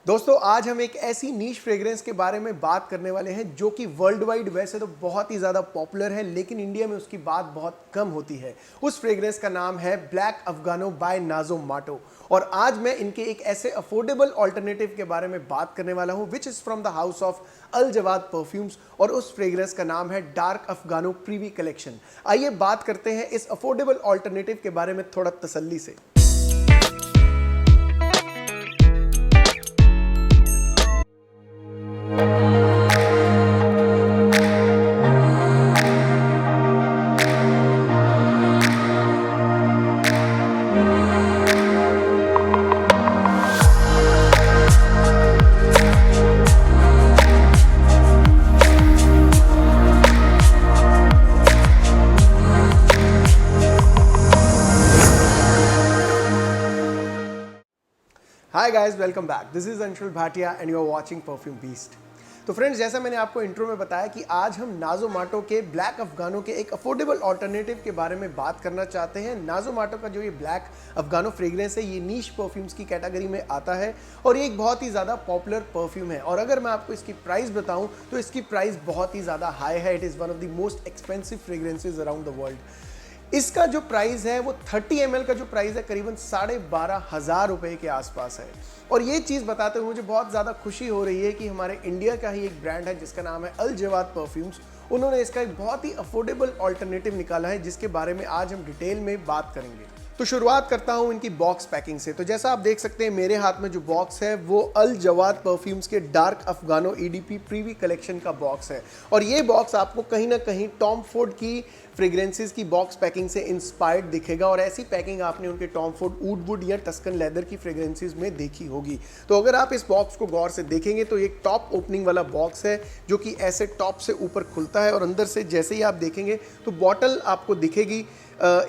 दोस्तों आज हम एक ऐसी नीश फ्रेग्रेंस के बारे में बात करने वाले हैं जो कि वर्ल्ड वाइड वैसे तो बहुत ही ज़्यादा पॉपुलर है, लेकिन इंडिया में उसकी बात बहुत कम होती है। उस फ्रेग्रेंस का नाम है ब्लैक अफगानो बाय नाजो माटो। और आज मैं इनके एक ऐसे अफोर्डेबल ऑल्टरनेटिव के बारे में बात करने वाला हूं which is from the house of Al Jawad perfumes, और उस फ्रेग्रेंस का नाम है डार्क अफगानो प्रीवी कलेक्शन। आइए बात करते हैं इस अफोर्डेबल ऑल्टरनेटिव के बारे में थोड़ा तसल्ली से। Hi guys, welcome back. This is Anshul Bhatia and you are watching perfume beast. तो फ्रेंड्स, जैसा मैंने आपको इंट्रो में बताया कि आज हम नाजो माटो के ब्लैक अफगानो के एक अफोर्डेबल ऑल्टरनेटिव के बारे में बात करना चाहते हैं। नाजो माटो का जो ये ब्लैक अफगानो फ्रेग्रेंस है, ये नीश परफ्यूम्स की कैटेगरी में आता है और ये एक बहुत ही ज़्यादा पॉपुलर परफ्यूम है। और अगर मैं आपको इसकी प्राइस बताऊं तो इसकी प्राइस बहुत ही ज़्यादा हाई है। It is one of the most expensive fragrances around the world. इसका जो प्राइस है वो 30 ml का जो प्राइस है करीबन 12,500 रुपए के आसपास है। और ये चीज़ बताते हुए मुझे बहुत ज़्यादा खुशी हो रही है कि हमारे इंडिया का ही एक ब्रांड है जिसका नाम है अल जवाद परफ्यूम्स। उन्होंने इसका एक बहुत ही अफोर्डेबल ऑल्टरनेटिव निकाला है जिसके बारे में आज हम डिटेल में बात करेंगे। तो शुरुआत करता हूं इनकी बॉक्स पैकिंग से। तो जैसा आप देख सकते हैं मेरे हाथ में जो बॉक्स है वो अल जवाद परफ्यूम्स के डार्क अफगानो ईडीपी प्रीवी कलेक्शन का बॉक्स है। और ये बॉक्स आपको कहीं ना कहीं टॉम फोर्ड की फ्रेग्रेंसेस की बॉक्स पैकिंग से इंस्पायर्ड दिखेगा, और ऐसी पैकिंग आपने उनके टॉम फोर्ड वुड या टस्कन लेदर की फ्रेग्रेंसेस में देखी होगी। तो अगर आप इस बॉक्स को गौर से देखेंगे तो एक टॉप ओपनिंग वाला बॉक्स है जो कि ऐसे टॉप से ऊपर खुलता है, और अंदर से जैसे ही आप देखेंगे तो बॉटल आपको दिखेगी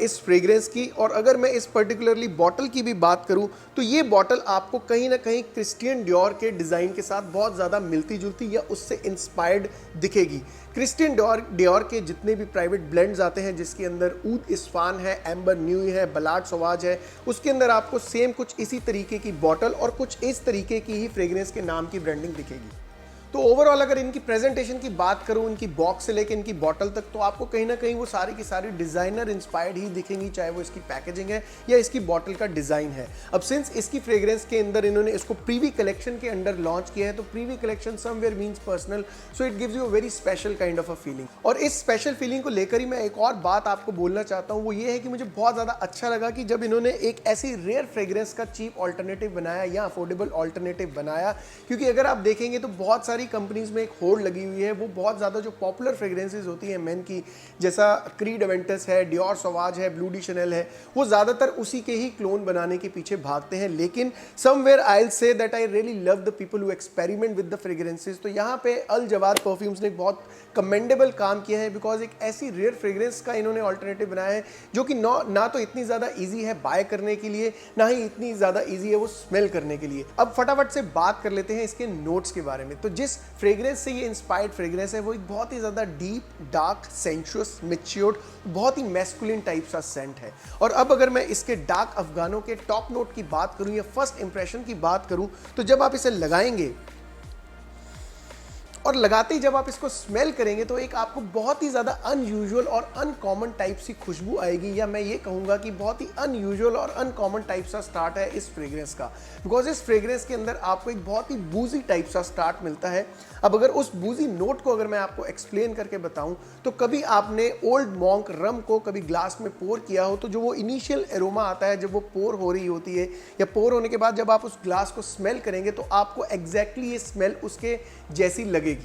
इस फ्रेग्रेंस की। और अगर मैं इस पर्टिकुलरली बॉटल की भी बात करूं तो ये बॉटल आपको कहीं ना कहीं क्रिस्टियन डियोर के डिज़ाइन के साथ बहुत ज़्यादा मिलती जुलती या उससे इंस्पायर्ड दिखेगी। क्रिस्टियन डियोर के जितने भी प्राइवेट ब्लेंड्स आते हैं जिसके अंदर ऊद इस्फान है, एम्बर न्यू है, बलाड सवाज है, उसके अंदर आपको सेम कुछ इसी तरीके की बॉटल और कुछ इस तरीके की ही फ्रेग्रेंस के नाम की ब्रांडिंग दिखेगी। तो ओवरऑल अगर इनकी प्रेजेंटेशन की बात करूं, इनकी बॉक्स से लेकर इनकी बॉटल तक, तो आपको कहीं ना कहीं वो सारी की सारी डिजाइनर इंस्पायर्ड ही दिखेंगी, चाहे वो इसकी पैकेजिंग है या इसकी बॉटल का डिजाइन है। अब सिंस इसकी फ्रेग्रेंस के अंदर इन्होंने इसको प्रीवी कलेक्शन के अंडर लॉन्च किया है, तो Privi collection somewhere means personal, so it gives you a very special kind of a feeling. और इस स्पेशल फीलिंग को लेकर ही मैं एक और बात आपको बोलना चाहता हूँ, वो ये है कि मुझे बहुत ज़्यादा अच्छा लगा कि जब इन्होंने एक ऐसी रेयर फ्रेग्रेंस का चीप ऑल्टरनेटिव बनाया या अफोर्डेबल ऑल्टरनेटिव बनाया, क्योंकि अगर आप देखेंगे तो बहुत सारी कंपनीज में होड़ लगी हुई है, वो बहुत ज़्यादा जो पॉपुलर फ्रेग्रेंसेस होती हैं मेन की, जैसा क्रीड एवेंटस है, डियोर सवाज है, ब्लू डी शनेल है, वो ज़्यादातर उसी के ही क्लोन बनाने के पीछे भागते हैं। लेकिन somewhere I will say that I really love the people who experiment with the fragrances. तो यहाँ पे अल जवाद परफ्यूम्स ने बहुत कमेंडेबल काम किया है, बिकॉज एक ऐसी रेयर फ्रेग्रेंस का इन्होंने ऑल्टरनेटिव बनाया है जो कि ना तो इतनी ज़्यादा ईजी है बाय करने के लिए, ना ही इतनी ज़्यादा ईजी है वो स्मेल करने के लिए। अब फटाफट से बात कर लेते हैं इसके नोट्स के बारे में। तो जिस फ्रेग्रेंस से ये इंस्पायर्ड फ्रेग्रेंस है वो एक बहुत ही ज़्यादा डीप, डार्क, सेंशुअस, मैच्योर्ड, बहुत ही मैस्कुलिन टाइप सा सेंट है। और अब अगर मैं इसके डार्क अफगानों के टॉप नोट की बात करूं या फर्स्ट इंप्रेशन की बात करूं, तो जब आप इसे लगाएंगे और लगाते ही जब आप इसको स्मेल करेंगे तो एक आपको बहुत ही ज़्यादा अनयूजुअल और अनकॉमन टाइप सी खुशबू आएगी, या मैं ये कहूँगा कि बहुत ही अनयूजुअल और अनकॉमन टाइप सा स्टार्ट है इस फ्रेग्रेंस का। बिकॉज इस फ्रेग्रेंस के अंदर आपको एक बहुत ही बूजी टाइप सा स्टार्ट मिलता है। अब अगर उस बूजी नोट को अगर मैं आपको एक्सप्लेन करके बताऊं, तो कभी आपने ओल्ड मॉन्क रम को कभी ग्लास में पोर किया हो, तो जो वो इनिशियल एरोमा आता है जब वो पोर हो रही होती है, या पोर होने के बाद जब आप उस ग्लास को स्मेल करेंगे तो आपको एग्जैक्टली ये स्मेल उसके जैसी लगेगी।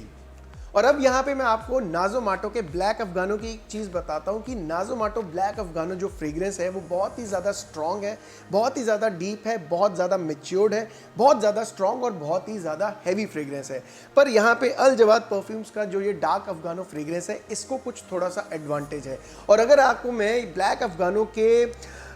और अब यहाँ पे मैं आपको नाजो माटो के ब्लैक अफगानो की एक चीज़ बताता हूँ कि नाजो माटो ब्लैक अफगानो जो फ्रेग्रेंस है वो बहुत ही ज़्यादा स्ट्रॉन्ग है, बहुत ही ज़्यादा डीप है, बहुत ज़्यादा मैच्योर्ड है, बहुत ज़्यादा स्ट्रॉन्ग और बहुत ही ज़्यादा हैवी फ्रेग्रेंस है। पर यहाँ पे अल जवाद परफ्यूम्स का जो ये डार्क अफगानो फ्रेग्रेंस है, इसको कुछ थोड़ा सा एडवांटेज है। और अगर आपको मैं ब्लैक अफगानो के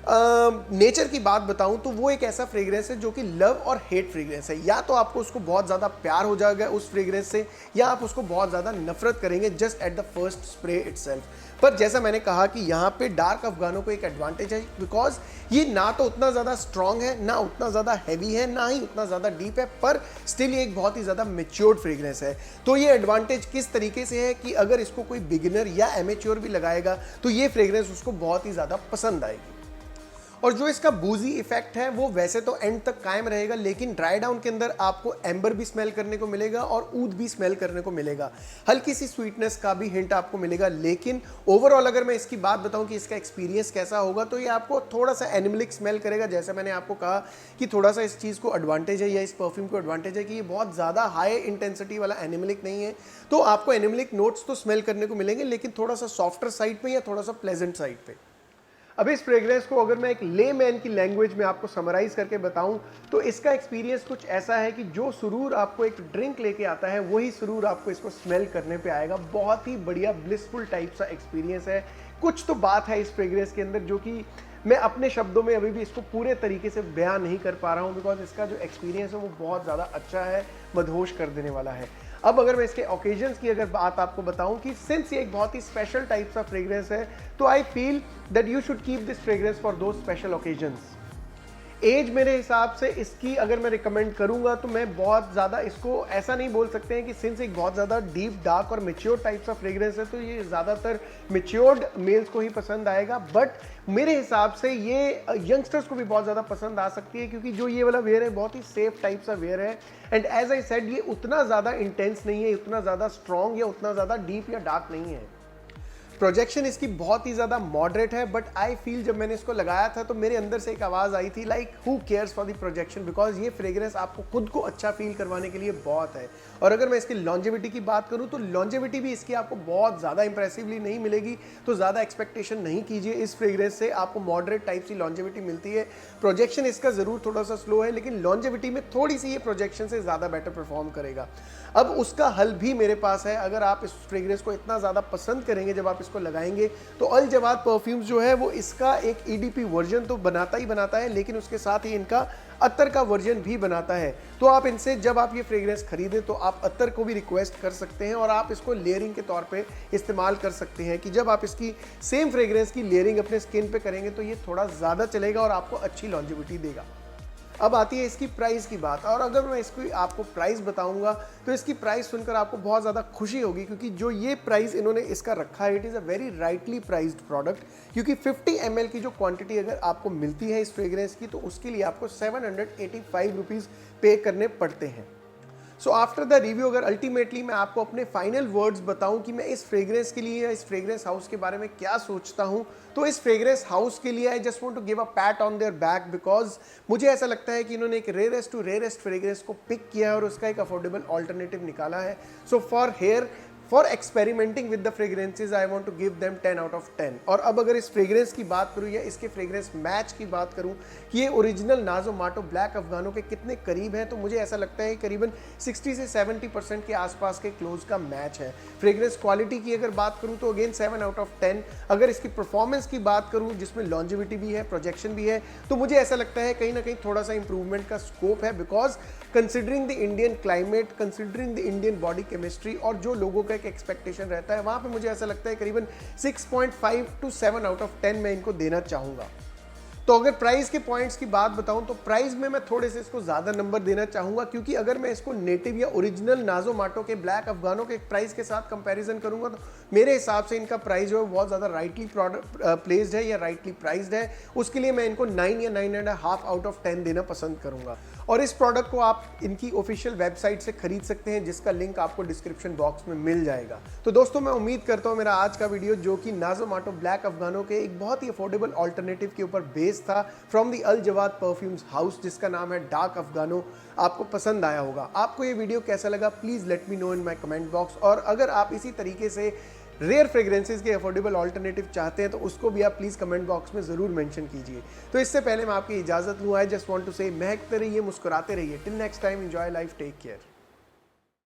नेचर की बात बताऊं तो वो एक ऐसा फ्रेग्रेंस है जो कि लव और हेट फ्रेग्रेंस है। या तो आपको उसको बहुत ज़्यादा प्यार हो जाएगा उस फ्रेग्रेंस से, या आप उसको बहुत ज़्यादा नफरत करेंगे just at the first spray itself. पर जैसा मैंने कहा कि यहाँ पे डार्क अफगानो को एक एडवांटेज है, बिकॉज ये ना तो उतना ज़्यादा स्ट्रॉन्ग है, ना उतना ज़्यादा हैवी है, ना ही उतना ज़्यादा डीप है, पर स्टिल ये एक बहुत ही ज़्यादा मेच्योर्ड फ्रेग्रेंस है। तो ये एडवांटेज किस तरीके से है कि अगर इसको कोई बिगिनर या एमेच्योर भी लगाएगा तो ये फ्रेग्रेंस उसको बहुत ही ज़्यादा पसंद आएगी। और जो इसका बूजी इफेक्ट है वो वैसे तो एंड तक कायम रहेगा, लेकिन ड्राई डाउन के अंदर आपको एम्बर भी स्मेल करने को मिलेगा और ऊद भी स्मेल करने को मिलेगा, हल्की सी स्वीटनेस का भी हिंट आपको मिलेगा। लेकिन ओवरऑल अगर मैं इसकी बात बताऊं कि इसका एक्सपीरियंस कैसा होगा, तो ये आपको थोड़ा सा एनिमलिक स्मेल करेगा। जैसे मैंने आपको कहा कि थोड़ा सा इस चीज़ को एडवांटेज है या इस परफ्यूम को एडवांटेज है कि ये बहुत ज़्यादा हाई इंटेंसिटी वाला एनिमलिक नहीं है, तो आपको एनिमलिक नोट्स तो स्मेल करने को मिलेंगे, लेकिन थोड़ा सा सॉफ्टर साइड पे या थोड़ा सा प्लेजेंट साइड पे। अब इस फ्रेग्रेंस को अगर मैं एक लेमैन की लैंग्वेज में आपको समराइज करके बताऊं तो इसका एक्सपीरियंस कुछ ऐसा है कि जो सुरूर आपको एक ड्रिंक लेके आता है वही सुरूर आपको इसको स्मेल करने पे आएगा। बहुत ही बढ़िया ब्लिसफुल टाइप सा एक्सपीरियंस है। कुछ तो बात है इस फ्रेग्रेंस के अंदर जो कि मैं अपने शब्दों में अभी भी इसको पूरे तरीके से बयान नहीं कर पा रहा हूँ, बिकॉज इसका जो एक्सपीरियंस है वो बहुत ज़्यादा अच्छा है, मदहोश कर देने वाला है। अब अगर मैं इसके ओकेजन्स की अगर बात आपको बताऊं कि सिंस ये एक बहुत ही स्पेशल टाइप सा फ्रेग्रेंस है, तो I feel that you should keep this fragrance for those special occasions. As मेरे हिसाब से इसकी अगर मैं रिकमेंड करूंगा तो मैं बहुत ज़्यादा इसको ऐसा नहीं बोल सकते हैं कि सिंस एक बहुत ज़्यादा डीप डार्क और मेच्योर्ड टाइप सा फ्रेग्रेंस है तो ये ज़्यादातर मेच्योर्ड मेल्स को ही पसंद आएगा, बट मेरे हिसाब से ये यंगस्टर्स को भी बहुत ज़्यादा पसंद आ सकती है, क्योंकि जो ये वाला वेयर है बहुत ही सेफ टाइप सा वेयर है। एंड एज आई सेड ये उतना ज़्यादा इंटेंस नहीं है, उतना ज़्यादा स्ट्रॉन्ग या उतना ज़्यादा डीप या डार्क नहीं है। प्रोजेक्शन इसकी बहुत ही ज़्यादा मॉडरेट है, बट आई फील जब मैंने इसको लगाया था तो मेरे अंदर से एक आवाज़ आई थी like who cares for the projection, because ये फ्रेग्रेंस आपको खुद को अच्छा फील करवाने के लिए बहुत है। और अगर मैं इसकी लॉन्जेविटी की बात करूं तो लॉन्जेविटी भी इसकी आपको बहुत ज़्यादा इंप्रेसिवली नहीं मिलेगी, तो ज़्यादा एक्सपेक्टेशन नहीं कीजिए इस फ्रेग्रेंस से। आपको मॉडरेट टाइप सी लॉन्जेविटी मिलती है। प्रोजेक्शन इसका ज़रूर थोड़ा सा स्लो है, लेकिन लॉन्जेविटी में थोड़ी सी ये प्रोजेक्शन से ज़्यादा बेटर परफॉर्म करेगा। अब उसका हल भी मेरे पास है। अगर आप इस फ्रेग्रेंस को इतना ज़्यादा पसंद करेंगे जब आप इसको लगाएंगे, तो अल जवाद परफ्यूम्स जो है वो इसका एक ईडीपी वर्जन तो बनाता ही बनाता है, लेकिन उसके साथ ही इनका अत्तर का वर्जन भी बनाता है। तो आप इनसे जब आप ये फ्रेग्रेंस खरीदें तो आप अत्तर को भी रिक्वेस्ट कर सकते हैं और आप इसको लेयरिंग के तौर पे इस्तेमाल कर सकते हैं कि जब आप इसकी सेम फ्रेग्रेंस की लेयरिंग अपने स्किन पे करेंगे तो ये थोड़ा ज़्यादा चलेगा और आपको अच्छी लॉन्जेविटी देगा। अब आती है इसकी प्राइस की बात, और अगर मैं इसकी आपको प्राइस बताऊंगा तो इसकी प्राइस सुनकर आपको बहुत ज़्यादा खुशी होगी, क्योंकि जो ये प्राइस इन्होंने इसका रखा है it is a very rightly priced product. क्योंकि 50 ml की जो क्वांटिटी अगर आपको मिलती है इस फ्रेग्रेंस की तो उसके लिए आपको 785 रुपीज़ पे करने पड़ते हैं। सो आफ्टर द रिव्यू अगर अल्टीमेटली मैं आपको अपने फाइनल वर्ड्स बताऊं कि मैं इस फ्रेग्रेंस के लिए या इस फ्रेग्रेंस हाउस के बारे में क्या सोचता हूं, तो इस फ्रेग्रेंस हाउस के लिए I just want to give a pat on their back, because मुझे ऐसा लगता है कि इन्होंने एक रेयरेस्ट टू रेयरेस्ट फ्रेग्रेंस को पिक किया है और उसका एक अफोर्डेबल ऑल्टरनेटिव निकाला है। So for experimenting with the fragrances I want to give them 10 out of 10। और अब अगर इस फ्रेग्रेंस की बात करूं या इसके फ्रेग्रेंस मैच की बात करूं कि ये ओरिजिनल नाजो माटो ब्लैक अफगानो के कितने करीब हैं, तो मुझे ऐसा लगता है करीबन 60 से 70% के आसपास के क्लोज का मैच है। फ्रेग्रेंस क्वालिटी की अगर बात करूं तो अगेन 7 आउट ऑफ 10। अगर इसकी परफॉर्मेंस की बात करूं जिसमें लॉन्जेविटी भी है, प्रोजेक्शन भी है, तो मुझे ऐसा लगता है कहीं ना कहीं थोड़ा सा इंप्रूवमेंट का स्कोप है, because considering the Indian climate, considering the Indian body chemistry और जो लोगों का एक एक्सपेक्टेशन रहता है, वहां पे मुझे ऐसा लगता है करीबन 6.5 to 7 आउट ऑफ 10 मैं इनको देना चाहूंगा। तो अगर प्राइस के पॉइंट्स की बात बताऊं तो प्राइस में मैं थोड़े से इसको ज़्यादा नंबर देना चाहूँगा, क्योंकि अगर मैं इसको नेटिव या ओरिजिनल नाजो माटो के ब्लैक अफगानो के प्राइस के साथ कंपैरिजन करूंगा तो मेरे हिसाब से इनका प्राइस जो है बहुत ज़्यादा राइटली प्लेस्ड है या राइटली प्राइस्ड है। उसके लिए मैं इनको 9 या 9.5 आउट ऑफ 10 देना पसंद करूँगा। और इस प्रोडक्ट को आप इनकी ऑफिशियल वेबसाइट से खरीद सकते हैं, जिसका लिंक आपको डिस्क्रिप्शन बॉक्स में मिल जाएगा। तो दोस्तों मैं उम्मीद करता हूँ मेरा आज का वीडियो जो कि नाजो माटो ब्लैक अफगानो के एक बहुत ही अफोर्डेबल ऑल्टरनेटिव के ऊपर बेस्ड था from the Al Jawad perfumes house, जिसका नाम है डार्क अफगानो, आपको पसंद आया होगा। आपको ये वीडियो कैसा लगा please let me know in my comment box. और अगर आप इसी तरीके से रेयर फ्रेग्रेंसेस के अफोर्डेबल ऑल्टरनेटिव चाहते हैं तो उसको भी आप प्लीज़ कमेंट बॉक्स में ज़रूर मेंशन कीजिए। तो इससे पहले मैं आपकी इजाज़त लूँ, आई जस्ट वांट टू से महकते रहिए, मुस्कुराते रहिए। Till next time, enjoy life, take care.